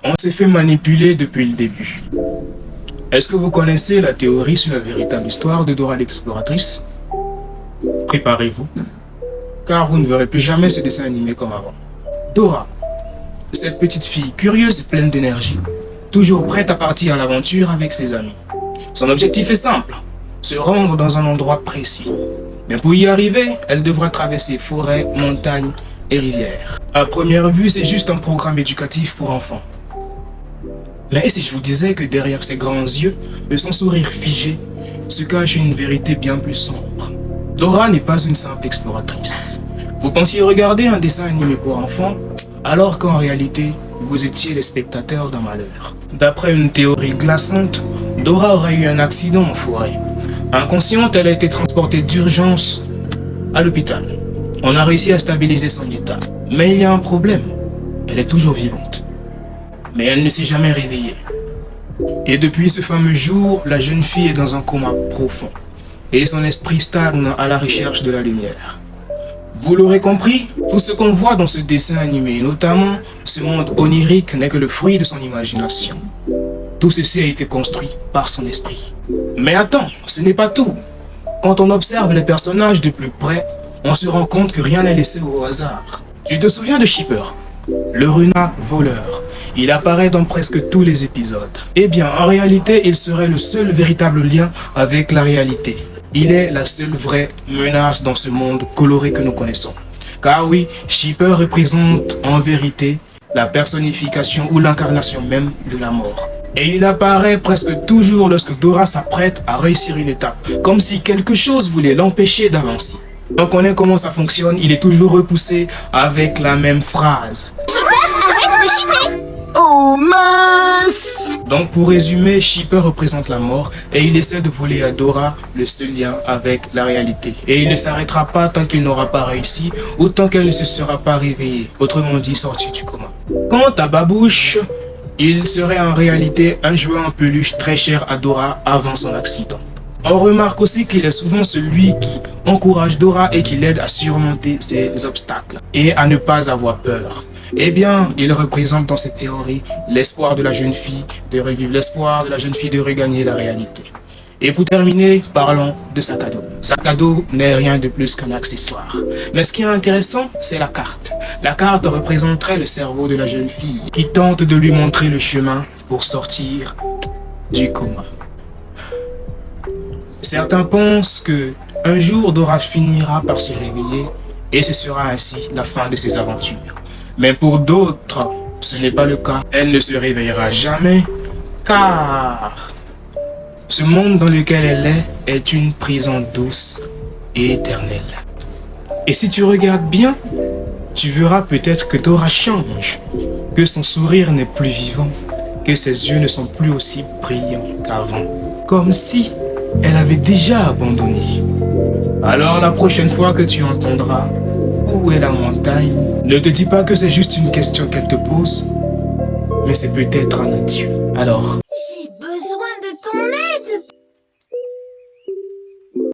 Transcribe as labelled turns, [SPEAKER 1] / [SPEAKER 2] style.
[SPEAKER 1] On s'est fait manipuler depuis le début. Est-ce que vous connaissez la théorie sur la véritable histoire de Dora l'exploratrice? Préparez-vous, car vous ne verrez plus jamais ce dessin animé comme avant. Dora, cette petite fille curieuse et pleine d'énergie, toujours prête à partir à l'aventure avec ses amis. Son objectif est simple, se rendre dans un endroit précis. Mais pour y arriver, elle devra traverser forêts, montagnes et rivières. À première vue, c'est juste un programme éducatif pour enfants. Mais et si je vous disais que derrière ses grands yeux, de son sourire figé, se cache une vérité bien plus sombre? Dora n'est pas une simple exploratrice. Vous pensiez regarder un dessin animé pour enfants, alors qu'en réalité, vous étiez les spectateurs d'un malheur. D'après une théorie glaçante, Dora aurait eu un accident en forêt. Inconsciente, elle a été transportée d'urgence à l'hôpital. On a réussi à stabiliser son état. Mais il y a un problème. Elle est toujours vivante. Mais elle ne s'est jamais réveillée. Et depuis ce fameux jour, la jeune fille est dans un coma profond. Et son esprit stagne à la recherche de la lumière. Vous l'aurez compris, tout ce qu'on voit dans ce dessin animé, notamment ce monde onirique, n'est que le fruit de son imagination. Tout ceci a été construit par son esprit. Mais attends, ce n'est pas tout. Quand on observe les personnages de plus près, on se rend compte que rien n'est laissé au hasard. Tu te souviens de Shipper, le renard voleur? Il apparaît dans presque tous les épisodes. Eh bien, en réalité, il serait le seul véritable lien avec la réalité. Il est la seule vraie menace dans ce monde coloré que nous connaissons. Car oui, Shipper représente en vérité la personnification ou l'incarnation même de la mort. Et il apparaît presque toujours lorsque Dora s'apprête à réussir une étape, comme si quelque chose voulait l'empêcher d'avancer. On connaît comment ça fonctionne, il est toujours repoussé avec la même phrase.
[SPEAKER 2] Shipper, arrête de shipper!
[SPEAKER 3] Oh mince!
[SPEAKER 1] Donc pour résumer, Shipper représente la mort et il essaie de voler à Dora le seul lien avec la réalité. Et il ne s'arrêtera pas tant qu'il n'aura pas réussi ou tant qu'elle ne se sera pas réveillée, autrement dit sortie du coma. Quant à Babouche, il serait en réalité un jouet en peluche très cher à Dora avant son accident. On remarque aussi qu'il est souvent celui qui encourage Dora et qui l'aide à surmonter ses obstacles et à ne pas avoir peur. Eh bien, il représente dans cette théorie l'espoir de la jeune fille de revivre, l'espoir de la jeune fille de regagner la réalité. Et pour terminer, parlons de sac à dos. Sac à dos n'est rien de plus qu'un accessoire. Mais ce qui est intéressant, c'est la carte. La carte représenterait le cerveau de la jeune fille qui tente de lui montrer le chemin pour sortir du coma. Certains pensent que un jour Dora finira par se réveiller et ce sera ainsi la fin de ses aventures. Mais pour d'autres, ce n'est pas le cas. Elle ne se réveillera jamais car ce monde dans lequel elle est une prison douce et éternelle. Et si tu regardes bien, tu verras peut-être que Dora change, que son sourire n'est plus vivant, que ses yeux ne sont plus aussi brillants qu'avant. Comme si elle avait déjà abandonné. Alors la prochaine fois que tu entendras « Où est la montagne ?», ne te dis pas que c'est juste une question qu'elle te pose, mais c'est peut-être un adieu. Alors,